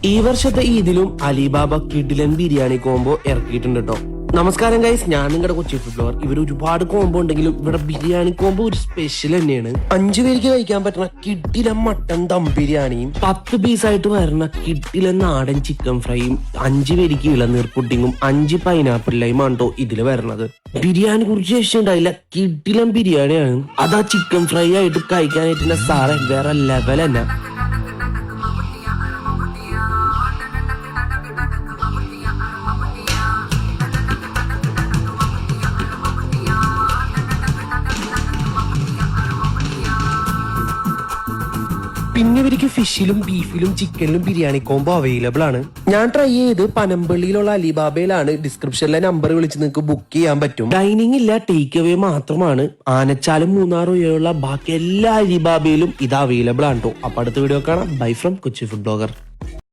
ഈ വർഷത്തെ ഈദിലും അലിബാബ കിഡിലൻ ബിരിയാണി കോംബോ ഇറക്കിയിട്ടുണ്ട് കേട്ടോ. നമസ്കാരം ഗൈസ്, ഞാൻ നിങ്ങളുടെ കൊച്ചി ഫുഡ് ബ്ലോഗർ. ഇവർ ഒരുപാട് കോംബോ ഉണ്ടെങ്കിലും ഇവിടെ ബിരിയാണി കോംബോ ഒരു സ്പെഷ്യൽ തന്നെയാണ്. 5 പേർക്ക് കഴിക്കാൻ പറ്റുന്ന കിഡിലൻ മട്ടൻ ദം ബിരിയാണിയും 10 പീസായിട്ട് വരുന്ന കിഡിലൻ നാടൻ ചിക്കൻ ഫ്രൈയും 5 പേർക്ക് ഇളനീർ പുഡിങ്ങും 5 പൈനാപ്പിൾ ലൈമാണ് കേട്ടോ ഇതില് വരണത്. ബിരിയാണി കുറിച്ച് ഇഷ്ടമുണ്ടായില്ല, കിഡിലൻ ബിരിയാണിയാണ്. അതാ ചിക്കൻ ഫ്രൈ ആയിട്ട് കഴിക്കാനായിട്ട് സാറേ വേറെ ലെവൽ തന്നെ. പിന്നെ ഇവർക്ക് ഫിഷിലും ബീഫിലും ചിക്കനിലും ബിരിയാണി കോംബോ അവൈലബിൾ ആണ്. ഞാൻ ട്രൈ ചെയ്ത് പനമ്പള്ളിയിലുള്ള അലിബാബയിലാണ്. ഡിസ്ക്രിപ്ഷനിലെ നമ്പർ വിളിച്ച് നിങ്ങൾക്ക് ബുക്ക് ചെയ്യാൻ പറ്റും. ഡൈനിങ് ഇല്ല, ടേക്ക് അവേ മാത്രമാണ്. ആനച്ചാലും മൂന്നാറും ഉള്ള ബാക്കി എല്ലാ അലിബാബയിലും ഇത് അവൈലബിൾ ആണ് കേട്ടോ. അപ്പൊ അടുത്ത വീഡിയോ കാണാം. Bye from Kochi food blogger.